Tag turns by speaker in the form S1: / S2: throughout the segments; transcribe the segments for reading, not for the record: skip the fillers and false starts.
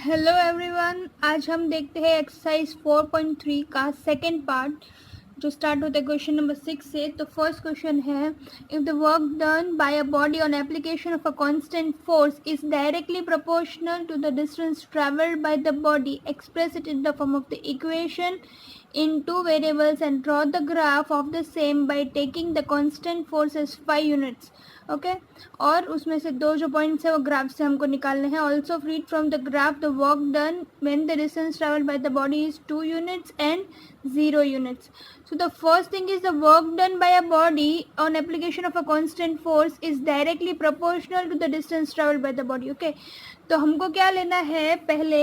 S1: Hello everyone, आज हम देखते हैं एक्सरसाइज 4.3 का सेकेंड पार्ट जो स्टार्ट होता है क्वेश्चन नंबर 6 से। तो फर्स्ट क्वेश्चन है, if the work done by a body on application of a constant force is directly proportional to the distance travelled by the body, express it in the form of the equation in two variables and draw the graph of the same by taking the constant force as 5 units. Okay और उसमें से दो जो points है वो graph से हमको निकालने हैं. Also read from the graph the work done when the distance travelled by the body is 2 units and 0 units. So the first thing is the work done by a body on application of a constant force is directly proportional to the distance traveled by the body. Okay, तो हमको क्या लेना है, पहले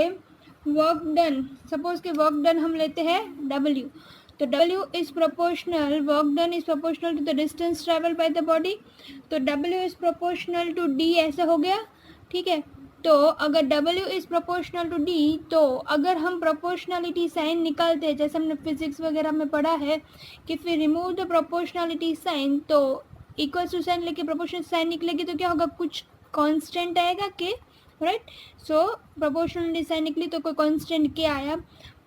S1: work done. Suppose कि work done हम लेते हैं W, तो W is proportional, work done is proportional to the distance travel by the body. तो W is proportional to D, ऐसा हो गया. ठीक है, तो अगर W is proportional to D, तो अगर हम प्रोपोर्शनलिटी साइन निकालते हैं, जैसे हमने फिजिक्स वगैरह में पढ़ा है कि फिर रिमूव द प्रोपोर्शनलिटी साइन, तो इक्वल टू साइन लेके प्रोपोर्शनल साइन निकलेगी तो क्या होगा, कुछ कांस्टेंट आएगा के, राइट. सो प्रोपोर्शनलिटी साइन निकली तो कोई कांस्टेंट के आया,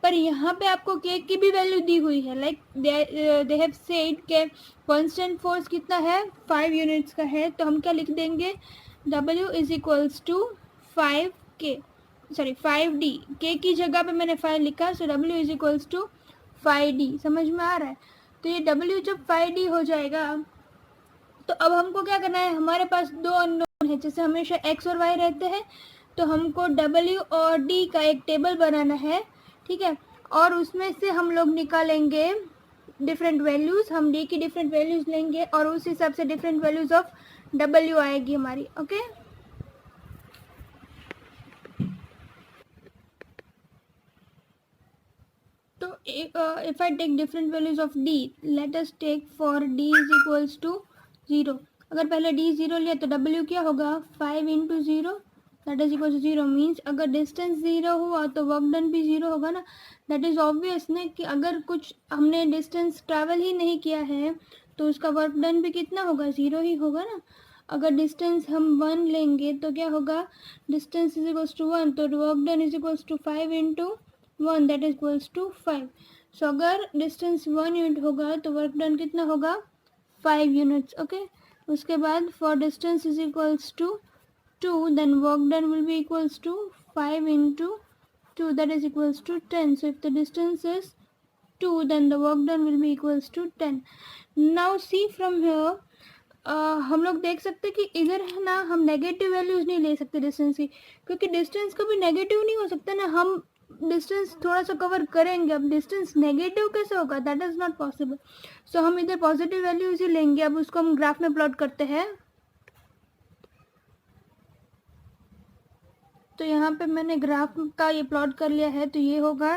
S1: पर यहाँ पे आपको के की भी वैल्यू दी हुई है. लाइक दे हैव सेड के कांस्टेंट फोर्स कितना है, 5 यूनिट्स का है. तो हम क्या लिख देंगे, W is equals to 5K, sorry 5D. K की जगह पे मैंने 5 लिखा, so W is equals to 5D. समझ में आ रहा है. तो ये W जब 5D हो जाएगा तो अब हमको क्या करना है, हमारे पास दो अननोन है, जैसे हमेशा x और y रहते हैं, तो हमको W और D का एक टेबल बनाना है. ठीक है, और उसमें से हम लोग निकालेंगे डिफरेंट वैल्यूज़. हम D की डिफरेंट वैल्यूज़ लेंगे और उस हिसाब से डिफरेंट वैल्यूज़ ऑफ W आएगी हमारी. ओके, तो if I take different values of D, let us take for D is equals to 0. अगर पहले D 0 लिया तो W क्या होगा, 5 into 0 that is equal to 0. Means अगर डिस्टेंस 0 हुआ तो वर्क डन भी 0 होगा ना. दैट इज ऑब्वियस ना कि अगर कुछ हमने डिस्टेंस ट्रैवल ही नहीं किया है तो उसका वर्क डन भी कितना होगा, 0 ही होगा ना. अगर डिस्टेंस हम 1 लेंगे तो क्या होगा, डिस्टेंस इज इक्वल्स टू 1, तो work done is equals to 5 into 1 that is equals to 5. So अगर डिस्टेंस 1 यूनिट होगा तो वर्क डन कितना होगा, 5 यूनिट्स. ओके, उसके बाद for distance is equals to 2 then work done will be equals to 5 into 2 that is equals to 10. So if the distance is 2 then the work done will be equals to 10. Now see from here हम लोग देख सकते कि इधर है ना, हम negative values नहीं ले सकते डिस्टेंस की, क्योंकि डिस्टेंस कभी नेगेटिव नहीं हो सकता ना. हम डिस्टेंस थोड़ा सा कवर करेंगे, अब डिस्टेंस नेगेटिव कैसे होगा, दैट इज़ नॉट पॉसिबल. सो हम इधर पॉजिटिव वैल्यूज ही लेंगे. अब उसको हम ग्राफ में प्लॉट करते हैं. तो यहाँ पे मैंने ग्राफ का ये प्लॉट कर लिया है. तो ये होगा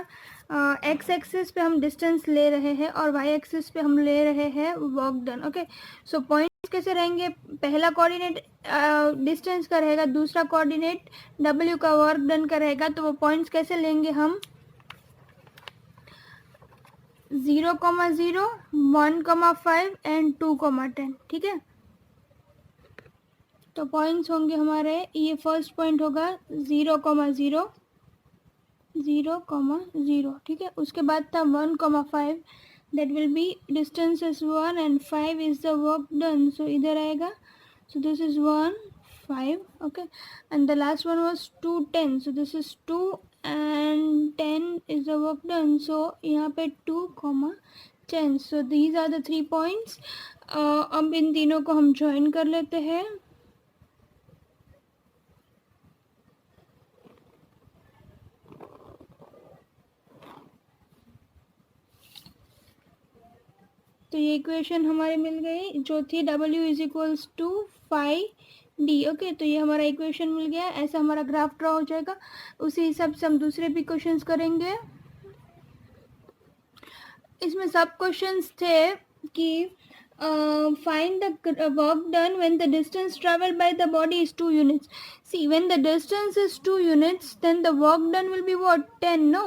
S1: एक्स एक्सिस पे हम डिस्टेंस ले रहे हैं और वाई एक्सिस पे हम ले रहे हैं वर्क डन. ओके, सो पॉइंट्स कैसे रहेंगे, पहला कोऑर्डिनेट डिस्टेंस का रहेगा, दूसरा कोऑर्डिनेट डब्ल्यू का वर्क डन का रहेगा. तो वो पॉइंट्स कैसे लेंगे हम, 0,0, 1,5 एंड 2,10. ठीक है, तो पॉइंट्स होंगे हमारे, ये फर्स्ट पॉइंट होगा 0,0, 0,0. ठीक है, उसके बाद था 1,5, that will be distance is 1 and 5 is the work done. So इधर आएगा, so this is 1, 5. Okay, and the last one was 2, 10. So this is 2 and 10 is the work done. So यहाँ पे 2,10. So these are the 3 points. अब इन तीनों को हम join कर लेते हैं. तो ये इक्वेशन हमारे मिल गई जो थी W is equals to 5D. Okay, तो ये हमारा इक्वेशन मिल गया. ऐसा हमारा ग्राफ ड्रॉ हो जाएगा. उसी हिसाब से हम दूसरे भी क्वेश्चंस करेंगे. इसमें सब क्वेश्चंस थे कि find the work done when the distance traveled by the body is 2 units. See, when the distance is 2 units then the work done will be what, 10, no.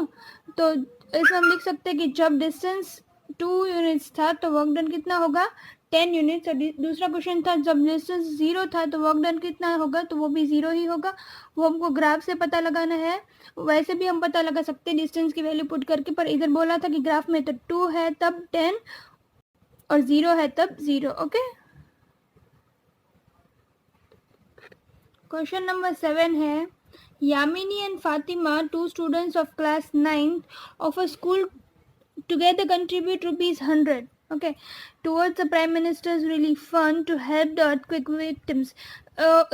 S1: तो इसमें हम लिख सकते हैं कि जब डिस्टेंस 2 यूनिट्स था तो वर्क डन कितना होगा, 10 यूनिट्स। और दूसरा क्वेश्चन था जब डिस्टेंस 0 था तो वर्क डन कितना होगा, तो वो भी 0 ही होगा। वो हमको ग्राफ से पता लगाना है। वैसे भी हम पता लगा सकते हैं डिस्टेंस की वैल्यू पुट करके, पर इधर बोला था कि ग्राफ में तो 2 है तब 10 और 0 है तब 0। ओके, क्वेश्चन नंबर 7 है Yamini and Fatima, 2 students of class 9 of a school together contribute rupees 100, okay, towards the prime minister's relief fund to help the earthquake victims.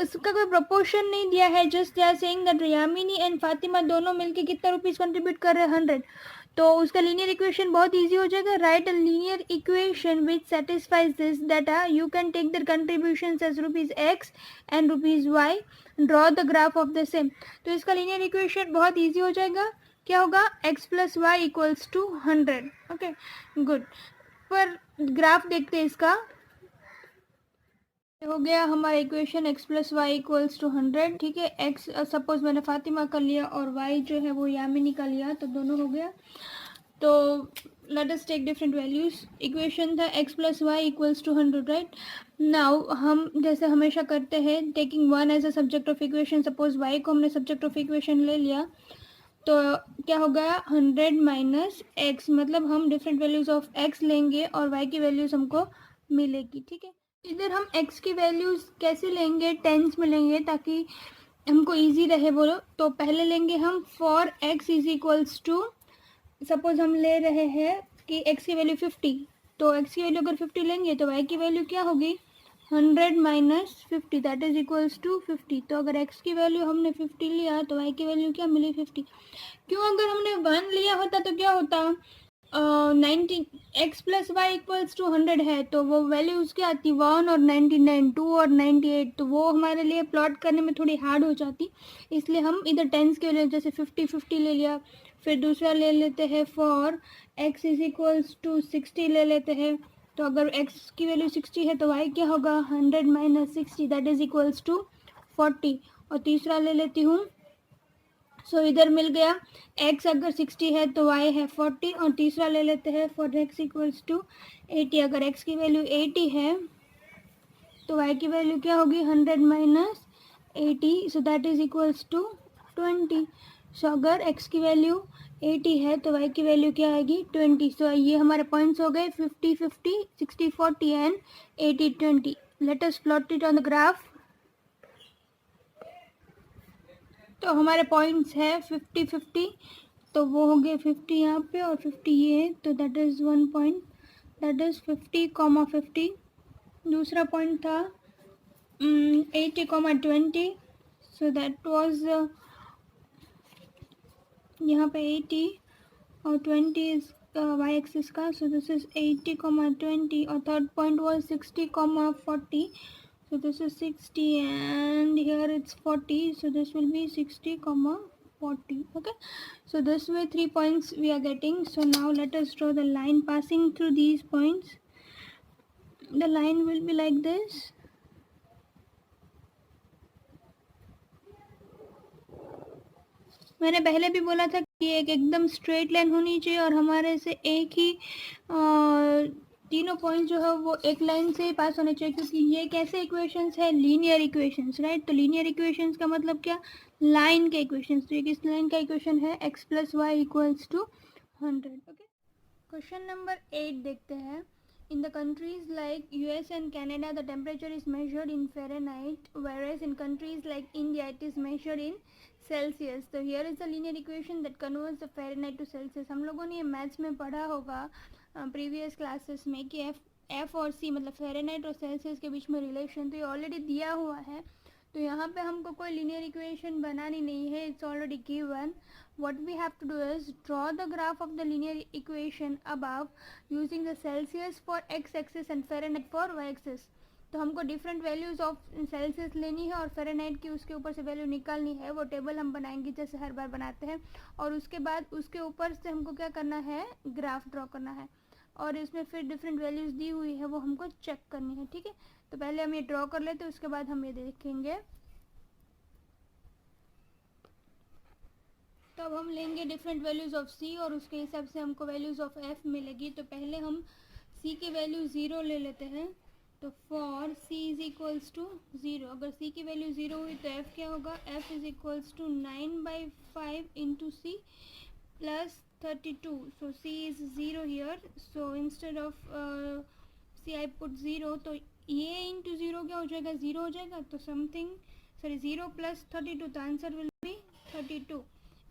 S1: इसका कोई proportion नहीं दिया है, just they are saying that Yamini and Fatima दोनों मिलके कितना rupees contribute कर रहे हैं 100। तो उसका लीनियर इक्वेशन बहुत इजी हो जाएगा। Write a linear equation which satisfies this data, you can take their contributions as rupees x and rupees y, draw the graph of the same. तो इसका लीनियर इक्वेशन बहुत इजी हो जाएगा। क्या होगा, x plus y equals to 100। Okay good, पर graph देखते हैं इसका। हो गया हमारा equation x plus y equals to 100। ठीक है, x सपोज मैंने फातिमा का लिया और y जो है वो यामिनी का लिया, तो दोनों हो गया। तो let us take different values. Equation था x plus y equals to 100, right. Now हम जैसे हमेशा करते हैं, taking one as a subject of equation, suppose y को हमने सब्जेक्ट ऑफ इक्वेशन ले लिया, तो क्या होगा 100 माइनस एक्स, मतलब हम डिफरेंट वैल्यूज ऑफ x लेंगे और y की वैल्यूज हमको मिलेगी। ठीक है, इधर हम x की वैल्यूज कैसे लेंगे, टेंस में लेंगे ताकि हमको इजी रहे बोलो। तो पहले लेंगे हम for x is equals to, suppose हम ले रहे हैं कि x की वैल्यू 50, तो x की वैल्यू अगर 50 लेंगे तो y की वैल्यू क्या होगी 100 minus 50, that is equals to 50। तो अगर x की वैल्यू हमने 50 लिया तो y की वैल्यू क्या मिली 50। क्यों, अगर हमने 1 लिया होता तो क्या होता, 19 x plus y equals to 100 है, तो वो वैल्यूज क्या आती 1 और 99, 2 और 98, तो वो हमारे लिए प्लॉट करने में थोड़ी हार्ड हो जाती। इसलिए हम इधर टेंस के लिए जैसे 50 ले लिया, फिर दूसरा ले लेते हैं for x is equals to 60 ले लेते हैं। तो अगर x की वैल्यू 60 है तो y क्या होगा 100 minus 60, that is equals to 40। और तीसरा ले लेती हूँ, सो इधर मिल गया x अगर 60 है तो y है 40। और तीसरा ले लेते हैं फॉर x इक्वल्स टू 80, अगर x की वैल्यू 80 है तो y की वैल्यू क्या होगी 100 minus 80, so that is equals to 20। So अगर x की वैल्यू 80 है तो y की वैल्यू क्या आएगी 20। सो ये हमारे पॉइंट्स हो गए 50 50, 60 40 and 80 20। Let us plot it on the graph. तो हमारे पॉइंट्स है 50 50, तो वो हो गए 50 यहाँ पे और 50 ये, तो that is 1 point, that is 50 comma 50। दूसरा पॉइंट था 80 कॉमा 20, सो दैट वाज यहाँ पे 80 और 20 इज वाई एक्सिस का, सो दिस इज 80 कॉमा 20। और third point was 60 comma 40, so this is 60 and here it's 40, so this will be 60 comma 40. Okay, so this way 3 points we are getting. So now let us draw the line passing through these points. The line will be like this. मैंने पहले भी बोला था कि एक एकदम straight line होनी चाहिए और हमारे से एक ही तीनों पॉइंट जो है वो एक लाइन से ही पास होने चाहिए, क्योंकि ये कैसे इक्वेशंस है लीनियर इक्वेशंस, राइट। तो लीनियर इक्वेशंस का मतलब क्या, लाइन के इक्वेशंस। तो ये किस लाइन का इक्वेशन है x plus y equals to 100। Okay, question number 8 देखते हैं। In the countries like US and Canada, the temperature is measured in Fahrenheit, whereas in countries like India, it is measured in Celsius. So here is the linear equation that converts the Fahrenheit to Celsius. हम लोगों ने ये maths में पढ़ा होगा previous classes में कि F और सी मतलब फ़ारेनहाइट और सेल्सियस के बीच में रिलेशन, तो ये ऑलरेडी दिया हुआ है। तो यहाँ पे हमको कोई लीनियर इक्वेशन बनानी नहीं है, it's already given. what we have to do is draw the graph of the linear equation above using the Celsius for x-axis and Fahrenheit for y-axis. तो हमको डिफरेंट वैल्यूज़ ऑफ सेल्सियस लेनी है और Fahrenheit की उसके ऊपर से value निकालनी है। वो टेबल हम बनाएंगे जैसे हर बार बनाते हैं, और उसके बाद उसके ऊपर से हमको क्या करना है, ग्राफ ड्रॉ करना है, और इसमें फिर डिफरेंट वैल्यूज़ दी हुई है वो हमको चेक करनी है। ठीक है, तो पहले हम ये ड्रॉ कर लेते हैं, उसके बाद हम ये देखेंगे। तो अब हम लेंगे डिफरेंट वैल्यूज़ ऑफ सी और उसके हिसाब से हमको वैल्यूज़ ऑफ एफ मिलेगी। तो पहले हम सी की वैल्यू 0 ले लेते हैं। तो for c is equals to 0, अगर c की वैल्यू 0 हुई तो f क्या होगा, f is equals to 9/5 into C plus 32. So c is 0 here, so instead of c I put 0, तो ये इंटू 0 क्या हो जाएगा, 0 हो जाएगा. तो समथिंग सॉरी 0 प्लस 32, तो answer will be 32.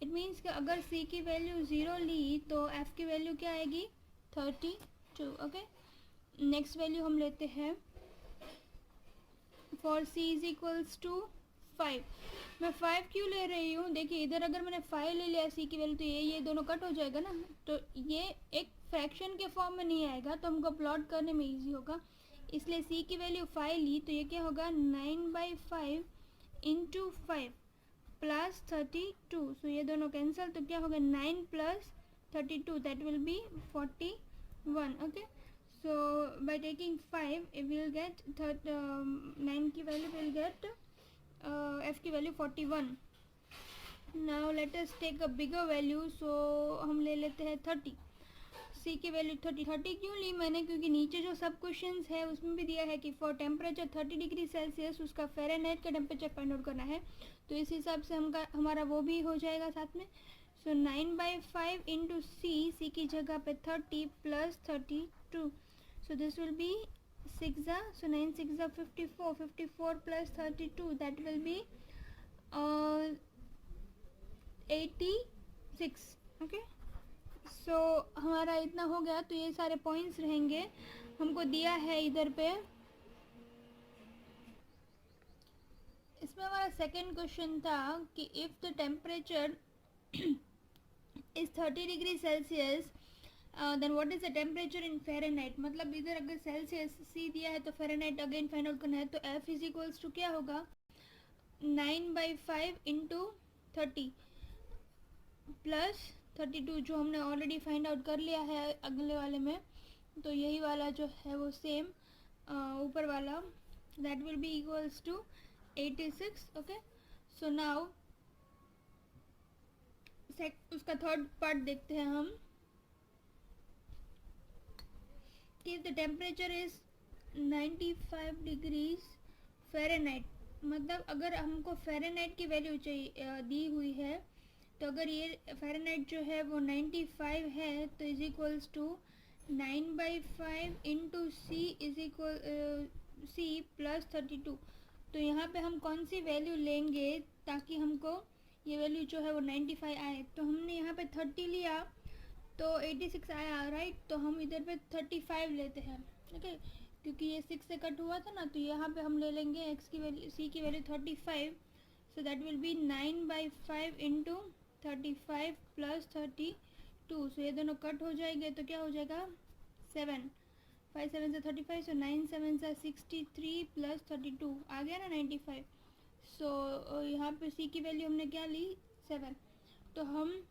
S1: It means कि अगर c की वैल्यू 0 ली तो f की वैल्यू क्या आएगी, 32. ओके, नेक्स्ट वैल्यू हम लेते हैं for c is equals to 5. मैं 5 क्यों ले रही हूँ, देखिए इधर अगर मैंने 5 ले लिया c की वैल्यू तो ये दोनों कट हो जाएगा ना, तो ये एक फ्रैक्शन के फॉर्म में नहीं आएगा, तो हमको प्लॉट करने में इजी होगा. इसलिए c की वैल्यू 5 ली तो ये क्या होगा, 9/5 इंटू 5 प्लस 32. सो ये दोनों कैंसिल, तो क्या होगा 9 plus 32, that will B 41. Okay, so by taking 5 it will get 9 की वैल्यू will get f की value 41. now let us take a bigger value, so हम ले लेते हैं 30. c की वैल्यू 30 क्यों ली मैंने, क्योंकि नीचे जो सब क्वेश्चंस है उसमें भी दिया है कि फॉर टेम्परेचर 30 डिग्री सेल्सियस उसका फ़ारेनहाइट का टेम्परेचर फाइंड आउट करना है, तो इस हिसाब से हमारा वो भी हो जाएगा साथ में. सो 9/5 इंटू सी की जगह पे 30 plus 32. So this will be 6, so 9 6 54 plus 32, that will be 86. Okay, सो हमारा इतना हो गया, तो ये सारे पॉइंट्स रहेंगे. हमको दिया है इधर पे, इसमें हमारा सेकंड क्वेश्चन था कि if the temperature is 30 degree Celsius then what is the temperature in Fahrenheit. मतलब इधर अगर सेल्सियस सी दिया है तो फ़ारेनहाइट अगेन फाइंड आउट करना है, तो f इज इक्वल्स टू क्या होगा, 9/5 इंटू 30 प्लस 32, जो हमने ऑलरेडी फाइंड आउट कर लिया है अगले वाले में. तो यही वाला जो है वो सेम ऊपर वाला, that will be equals to 86. Okay, so now उसका थर्ड पार्ट देखते हैं हम. if the temperature is 95 degrees Fahrenheit, मतलब अगर हमको फ़ारेनहाइट की वैल्यू चाहिए दी हुई है, तो अगर ये फ़ारेनहाइट जो है वो 95 है तो is equals to 9/5 into C is equal C plus 32. तो यहाँ पे हम कौन सी वैल्यू लेंगे ताकि हमको ये वैल्यू जो है वो 95 आए. तो हमने यहाँ पे 30 लिया तो 86 आया, राइट. तो हम इधर पे 35 लेते हैं. ओके, क्योंकि ये 6 से कट हुआ था ना, तो यहाँ पे हम ले लेंगे x की वैल्यू, c की value 35. So that will B 9/5 into 35 plus 32. सो ये दोनों कट हो जाएंगे, तो क्या हो जाएगा 7. 5 7 से 35, सो 9 7 से 63 प्लस 32 आ गया ना 95. सो यहाँ पे c की वैल्यू हमने क्या ली, 7. तो हम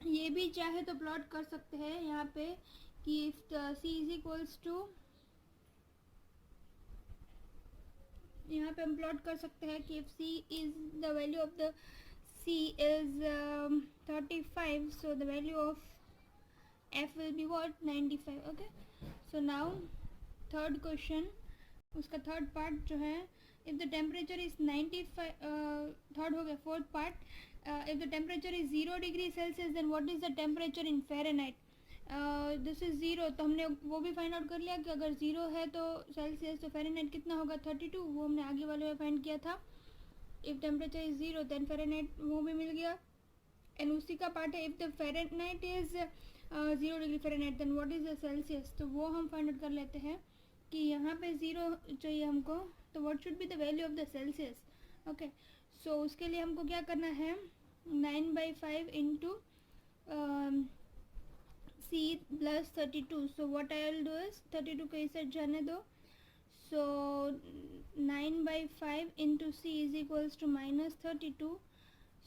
S1: ये भी चाहे तो प्लॉट कर सकते हैं यहाँ पे कि if c is equals to, यहाँ पे हम प्लॉट कर सकते हैं कि if c is the value of the c is 35, so the value of f will be what 95. Okay, so now third question, उसका थर्ड पार्ट जो है, if the temperature is 95, third हो गया. Fourth part, if the temperature is 0 degree Celsius then what is the temperature in Fahrenheit. This is 0, तो हमने वो भी find out कर लिया कि अगर 0 है तो सेल्सियस, तो फ़ारेनहाइट कितना होगा 32, वो हमने आगे वाले में फाइंड किया था. If temperature is 0 then Fahrenheit वो भी मिल गया. एंड उसी का पार्ट है, if the Fahrenheit is 0 degree Fahrenheit then what is the Celsius. तो वो हम फाइंड आउट कर लेते हैं कि यहाँ पे 0 चाहिए हमको, तो what should be the value of the Celsius. Okay, so उसके लिए हमको क्या करना है, 9/5 into c plus 32. So what I will do is 32 को इस साइड जाने दो. So 9/5 into c is equals to minus 32.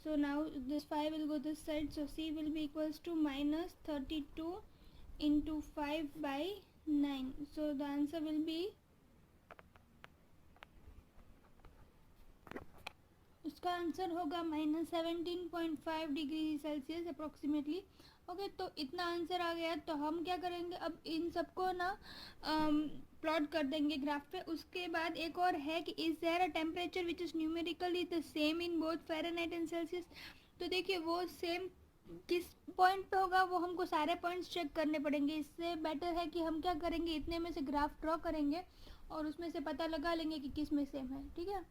S1: So now this 5 will go this side, so c will be equals to minus 32 into 5 by 9. So the answer will be इसका answer होगा -17.5 degree Celsius approximately. Okay, तो इतना answer आ गया, तो हम क्या करेंगे अब इन सबको ना प्लॉट कर देंगे ग्राफ पे। उसके बाद एक और है कि is there a temperature which is numerically the same in both Fahrenheit and Celsius. तो देखिए वो सेम किस पॉइंट पे होगा, वो हमको सारे पॉइंट्स चेक करने पड़ेंगे। इससे बेटर है कि हम क्या करेंगे, इतने में से ग्राफ ड्रॉ करेंगे और उसमें से पता लगा लेंगे कि किस में सेम है। ठीक है,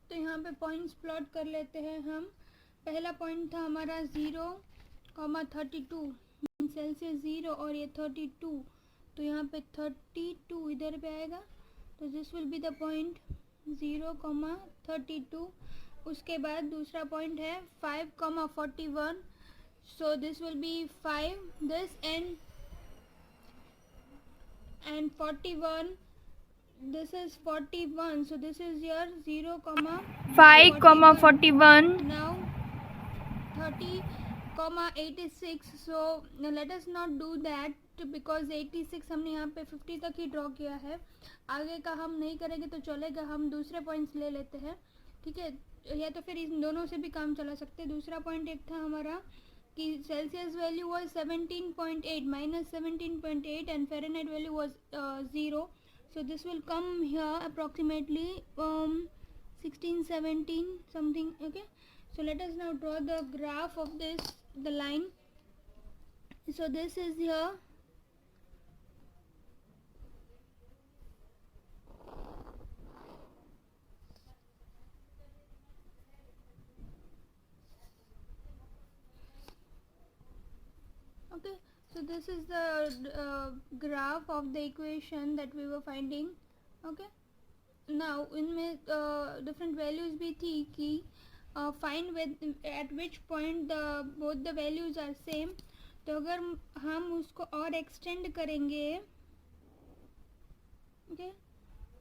S1: तो यहाँ पे पॉइंट्स प्लॉट कर लेते हैं हम। पहला पॉइंट था हमारा 0,32 सेल्सियस 0 और ये 32, तो यहाँ पे 32 इधर पे आएगा, तो this will be the point 0,32। उसके बाद दूसरा पॉइंट है 5,41, so this will be 5 this and 41, this is 41, so this is your 0,5,41. now 30,86, so let us not do that because 86 हमने यहाँ पे 50 तक ही ड्रॉ किया है, आगे का हम नहीं करेंगे तो चलेगा। हम दूसरे पॉइंट्स ले लेते हैं, ठीक है, या तो फिर इन दोनों से भी काम चला सकते हैं। दूसरा पॉइंट एक था हमारा कि Celsius value was 17.8 -17.8 and Fahrenheit value was 0, so this will come here approximately 16 17 something. Okay, so let us now draw the graph of this, the line. So this is here, okay, so this is the graph of the equation that we were finding. Okay, now इनमें different values भी थी कि find with at which point the both the values are same। तो अगर हम उसको और extend करेंगे, ओके,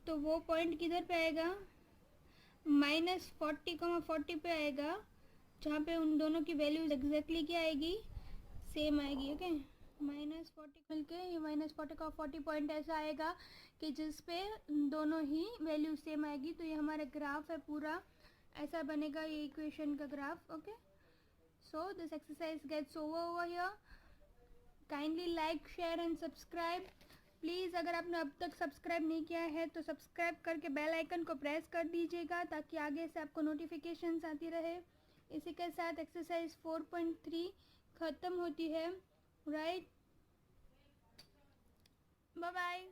S1: तो वो पॉइंट किधर पे आएगा, -40,40 पे आएगा, जहाँ पे उन दोनों की वैल्यूज एग्जैक्टली क्या आएगी, सेम आएगी। ओके, -40 मिलके ये -40 पॉइंट ऐसा आएगा कि जिस पे दोनों ही वैल्यू सेम आएगी। तो ये हमारा ग्राफ है, पूरा ऐसा बनेगा ये इक्वेशन का graph. Okay, so this exercise gets over here. Kindly like, share and subscribe please. अगर आपने अब तक सब्सक्राइब नहीं किया है तो सब्सक्राइब करके बेल आइकन को प्रेस कर दीजिएगा ताकि आगे से आपको नोटिफिकेशंस आती रहे। इसी के साथ एक्सरसाइज 4.3 ख़त्म होती है। Right, bye bye.